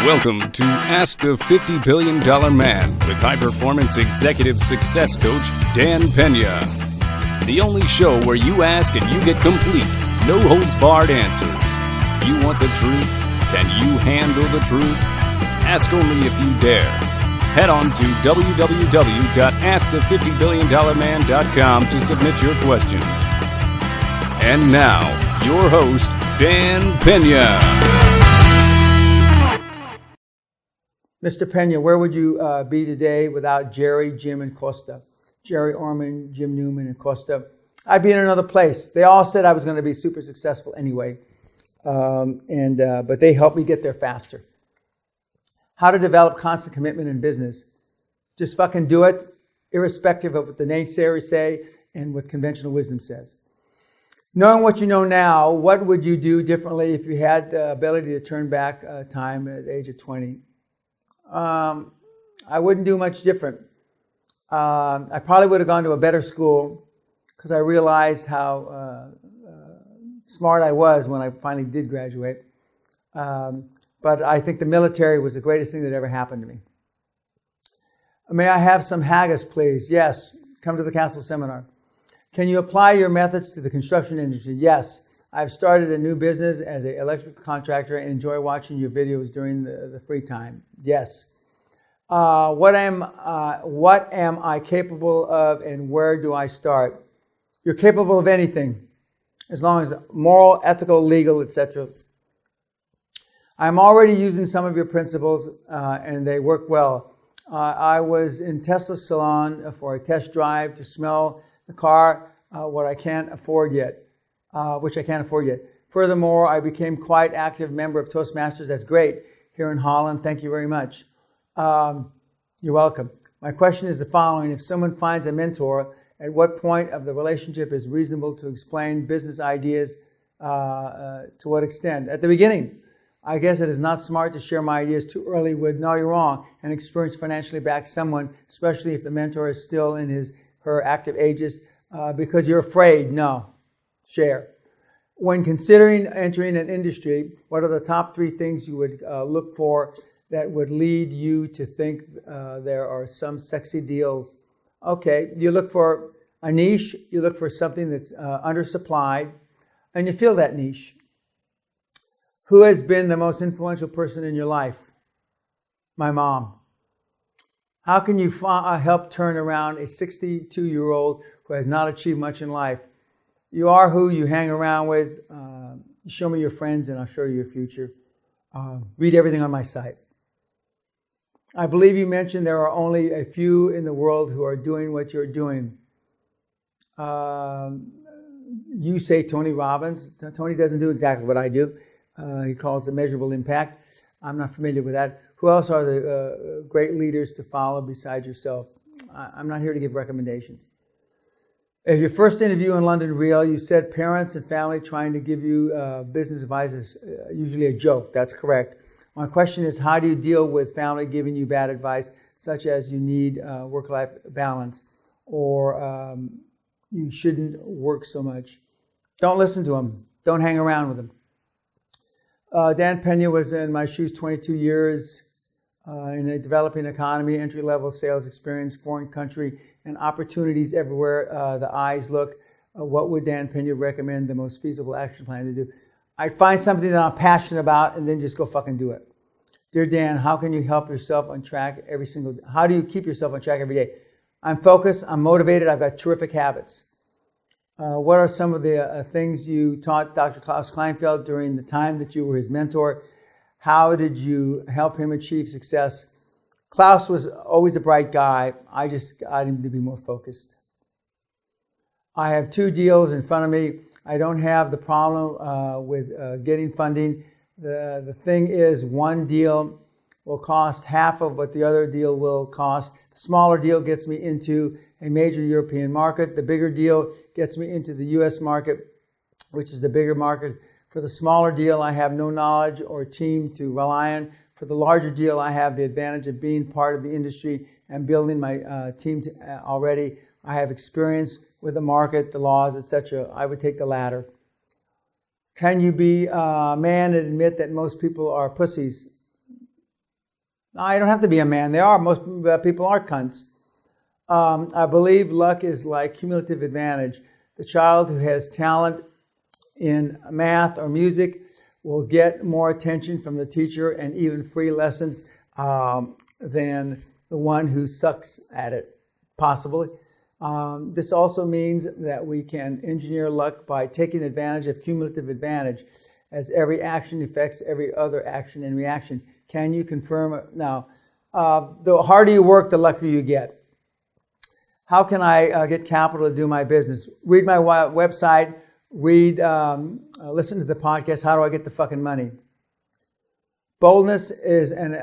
Welcome to Ask the $50 Billion Man with high-performance executive success coach Dan Pea. The only show where you ask and you get complete, no-holds-barred answers. You want the truth? Can you handle the truth? Ask only if you dare. Head on to www.askthefiftyBillionDollarMan.com to submit your questions. And now, your host, Dan Pea. Mr. Peña, where would you be today without Jerry, Jim, and Costa? Jerry Orman, Jim Newman, and Costa. I'd be in another place. They all said I was going to be super successful anyway, but they helped me get there faster. How to develop constant commitment in business. Just fucking do it, irrespective of what the naysayers say and what conventional wisdom says. Knowing what you know now, what would you do differently if you had the ability to turn back time at the age of 20? I wouldn't do much different. I probably would have gone to a better school because I realized how smart I was when I finally did graduate. But I think the military was the greatest thing that ever happened to me. May I have some haggis, please? Yes. Come to the council seminar. Can you apply your methods to the construction industry? Yes. I've started a new business as an electrical contractor and enjoy watching your videos during the free time. Yes. What am I capable of and where do I start? You're capable of anything as long as moral, ethical, legal, etc. I'm already using some of your principles and they work well. I was in Tesla's salon for a test drive to smell the car, which I can't afford yet. Furthermore, I became quite active member of Toastmasters. That's great. Here in Holland. Thank you very much. You're welcome. My question is the following. If someone finds a mentor, at what point of the relationship is reasonable to explain business ideas? To what extent? At the beginning. I guess it is not smart to share my ideas too early with, no, you're wrong, and experience financially back someone, especially if the mentor is still in her active ages, because you're afraid. No. Share. When considering entering an industry, what are the top 3 things you would look for that would lead you to think there are some sexy deals? Okay, you look for a niche, you look for something that's undersupplied, and you fill that niche. Who has been the most influential person in your life? My mom. How can you help turn around a 62-year-old who has not achieved much in life? You are who you hang around with. Show me your friends and I'll show you your future. Read everything on my site. I believe you mentioned there are only a few in the world who are doing what you're doing. You say Tony Robbins. Tony doesn't do exactly what I do. He calls it measurable impact. I'm not familiar with that. Who else are the great leaders to follow besides yourself? I'm not here to give recommendations. If your first interview in London real, you said parents and family trying to give you business advice is usually a joke. That's correct. My question is, how do you deal with family giving you bad advice, such as you need work-life balance or you shouldn't work so much? Don't listen to them. Don't hang around with them. Dan Pea was in my shoes 22 years in a developing economy, entry-level sales experience, foreign country, and opportunities everywhere the eyes look. What would Dan Pea recommend the most feasible action plan to do? I find something that I'm passionate about and then just go fucking do it. Dear Dan, how can you help yourself on track how do you keep yourself on track every day? I'm focused, I'm motivated, I've got terrific habits. What are some of the things you taught Dr. Klaus Kleinfeld during the time that you were his mentor? How did you help him achieve success? Klaus was always a bright guy. I just got him to be more focused. I have 2 deals in front of me. I don't have the problem with getting funding. The thing is, one deal will cost half of what the other deal will cost. The smaller deal gets me into a major European market. The bigger deal gets me into the U.S. market, which is the bigger market. For the smaller deal, I have no knowledge or team to rely on. For the larger deal, I have the advantage of being part of the industry and building my team already. I have experience with the market, the laws, etc. I would take the latter. Can you be a man and admit that most people are pussies? Now, you don't have to be a man. Most people are cunts. I believe luck is like cumulative advantage. The child who has talent in math or music will get more attention from the teacher and even free lessons than the one who sucks at it, possibly. This also means that we can engineer luck by taking advantage of cumulative advantage, as every action affects every other action and reaction. Can you confirm it? Now, the harder you work, the luckier you get. How can I get capital to do my business? Read my website, listen to the podcast, How Do I Get the Fucking Money? Boldness is an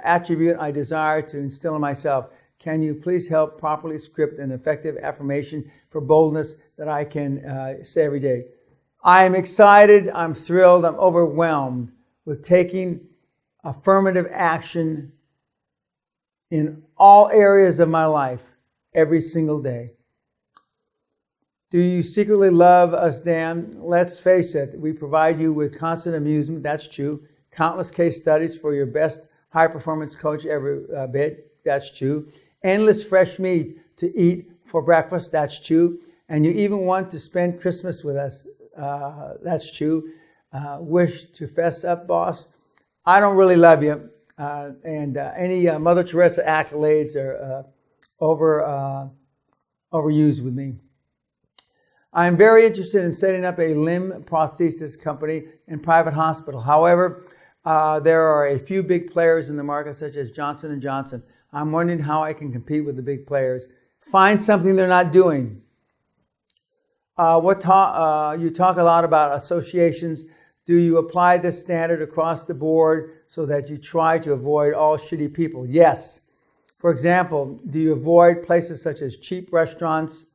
attribute I desire to instill in myself. Can you please help properly script an effective affirmation for boldness that I can say every day? I am excited, I'm thrilled, I'm overwhelmed with taking affirmative action in all areas of my life every single day. Do you secretly love us, Dan? Let's face it, we provide you with constant amusement, that's true. Countless case studies for your best high-performance coach ever bit, that's true. Endless fresh meat to eat for breakfast, that's true. And you even want to spend Christmas with us, that's true. Wish to fess up, boss? I don't really love you. And any Mother Teresa accolades are overused with me. I'm very interested in setting up a limb prosthesis company and private hospital. However, there are a few big players in the market, such as Johnson & Johnson. I'm wondering how I can compete with the big players. Find something they're not doing. You talk a lot about associations. Do you apply this standard across the board so that you try to avoid all shitty people? Yes. For example, do you avoid places such as cheap restaurants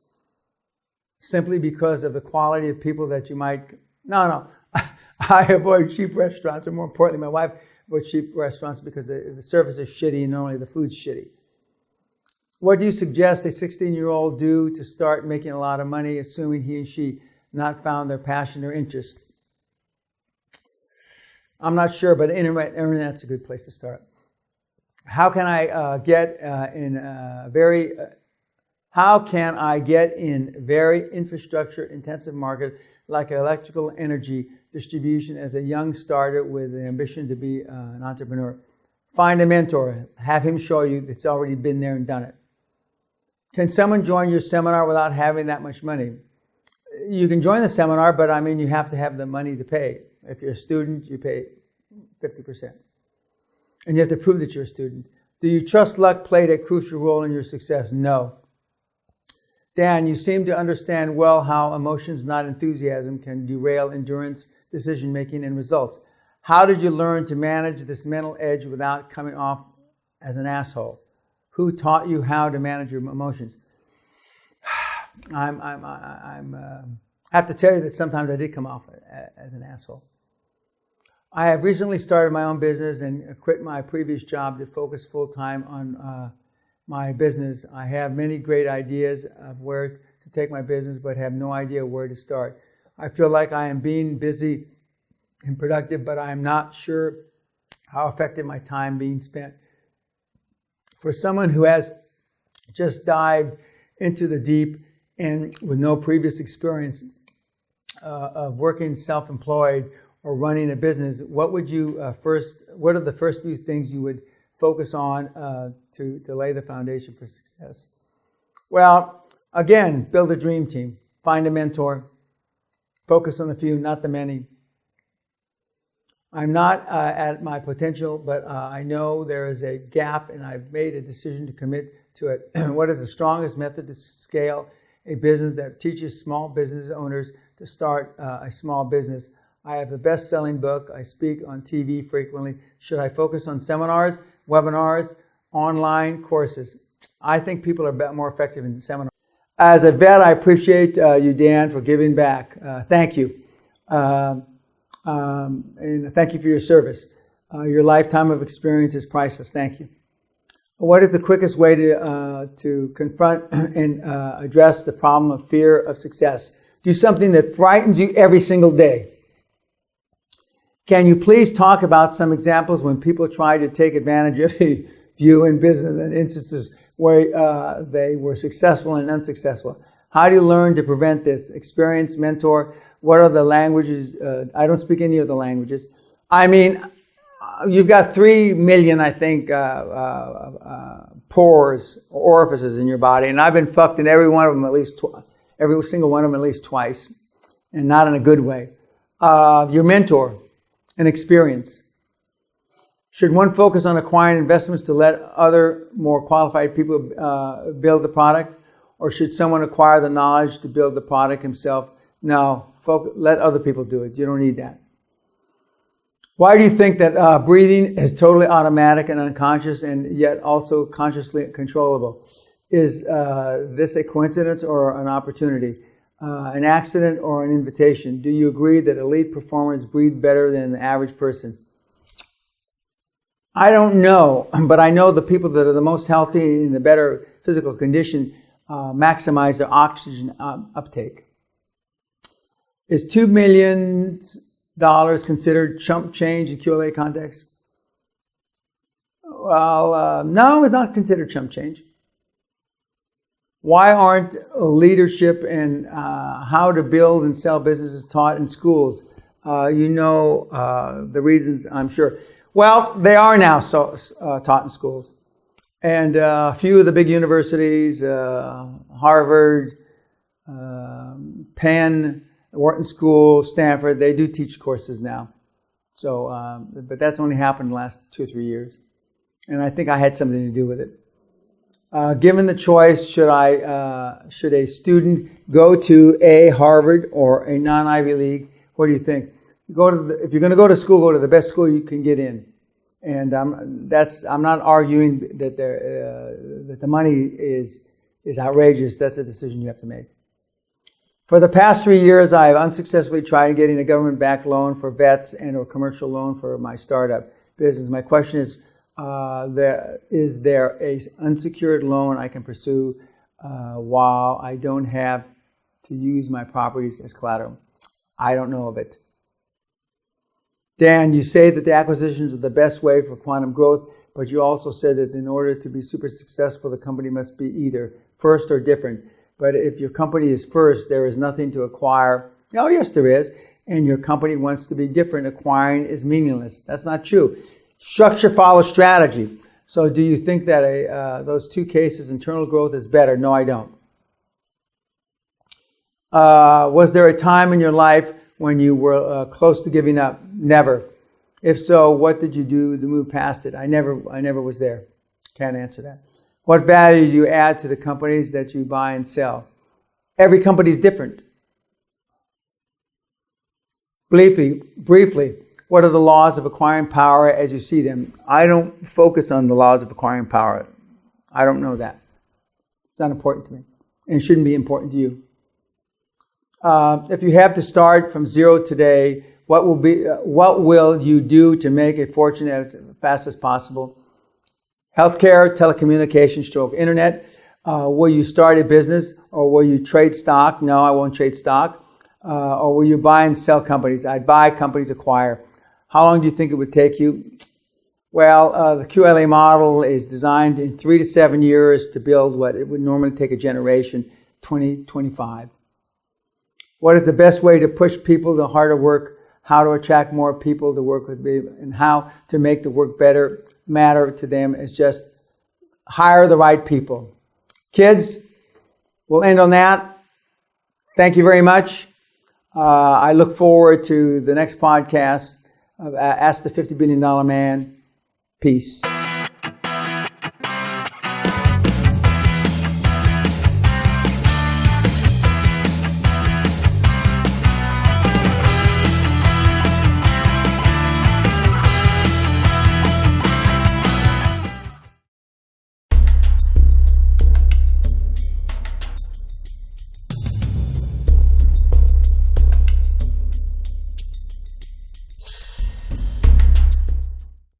simply because of the quality of people that you might... No. I avoid cheap restaurants, or more importantly, my wife avoids cheap restaurants because the service is shitty and only the food's shitty. What do you suggest a 16-year-old do to start making a lot of money, assuming he and she not found their passion or interest? I'm not sure, but internet's a good place to start. How can I get in very infrastructure-intensive market like electrical energy distribution as a young starter with the ambition to be an entrepreneur? Find a mentor. Have him show you that's already been there and done it. Can someone join your seminar without having that much money? You can join the seminar, but you have to have the money to pay. If you're a student, you pay 50%. And you have to prove that you're a student. Do you trust luck played a crucial role in your success? No. Dan, you seem to understand well how emotions, not enthusiasm, can derail endurance, decision-making, and results. How did you learn to manage this mental edge without coming off as an asshole? Who taught you how to manage your emotions? I have to tell you that sometimes I did come off as an asshole. I have recently started my own business and quit my previous job to focus full-time on my business. I have many great ideas of where to take my business, but have no idea where to start. I feel like I am being busy and productive, but I am not sure how effective my time being spent. For someone who has just dived into the deep and with no previous experience of working self-employed or running a business, what are the first few things you would focus on to lay the foundation for success? Well, again, build a dream team. Find a mentor. Focus on the few, not the many. I'm not at my potential, but I know there is a gap, and I've made a decision to commit to it. What is the strongest method to scale a business that teaches small business owners to start a small business? I have the best-selling book. I speak on TV frequently. Should I focus on seminars, webinars, online courses? I think people are more effective in seminars. As a vet, I appreciate you, Dan, for giving back. Thank you. And thank you for your service. Your lifetime of experience is priceless. Thank you. What is the quickest way to confront and address the problem of fear of success? Do something that frightens you every single day. Can you please talk about some examples when people try to take advantage of you in business and instances where they were successful and unsuccessful? How do you learn to prevent this? Experienced mentor? What are the languages? I don't speak any of the languages. I mean, you've got 3 million, I think, pores, orifices in your body, and I've been fucked in every one of them at least every single one of them at least twice, and not in a good way. Your mentor and experience. Should one focus on acquiring investments to let other more qualified people build the product, or should someone acquire the knowledge to build the product himself? No, let other people do it. You don't need that. Why do you think that breathing is totally automatic and unconscious and yet also consciously controllable? Is this a coincidence or an opportunity? An accident or an invitation? Do you agree that elite performers breathe better than the average person? I don't know, but I know the people that are the most healthy and the better physical condition maximize their oxygen uptake. Is $2 million considered chump change in QLA context? Well, no, it's not considered chump change. Why aren't leadership and how to build and sell businesses taught in schools? The reasons, I'm sure. Well, they are now taught in schools. And a few of the big universities, Harvard, Penn, Wharton School, Stanford, they do teach courses now. So, but that's only happened in the last 2 or 3 years. And I think I had something to do with it. Given the choice, should a student go to a Harvard or a non-Ivy League? What do you think? If you're going to go to school, go to the best school you can get in. And I'm not arguing that the money is outrageous. That's a decision you have to make. For the past 3 years, I have unsuccessfully tried getting a government-backed loan for vets and or commercial loan for my startup business. My question is, is there a unsecured loan I can pursue while I don't have to use my properties as collateral? I don't know of it. Dan, you say that the acquisitions are the best way for quantum growth, but you also said that in order to be super successful, the company must be either first or different. But if your company is first, there is nothing to acquire. Oh, yes, there is. And your company wants to be different. Acquiring is meaningless. That's not true. Structure follows strategy. So do you think that those two cases, internal growth is better? No, I don't. Was there a time in your life when you were close to giving up? Never. If so, what did you do to move past it? I never was there. Can't answer that. What value do you add to the companies that you buy and sell? Every company is different. Briefly, what are the laws of acquiring power as you see them? I don't focus on the laws of acquiring power. I don't know that. It's not important to me, and it shouldn't be important to you. If you have to start from zero today, what will you do to make a fortune as fast as possible? Healthcare, telecommunications, stroke internet. Will you start a business, or will you trade stock? No, I won't trade stock. Or will you buy and sell companies? I'd buy companies, acquire. How long do you think it would take you? Well, the QLA model is designed in 3 to 7 years to build what it would normally take a generation, 20-25. What is the best way to push people to harder work? How to attract more people to work with me, and how to make the work matter to them is just hire the right people. Kids, we'll end on that. Thank you very much. I look forward to the next podcast of Ask the $50 Billion Man. Peace.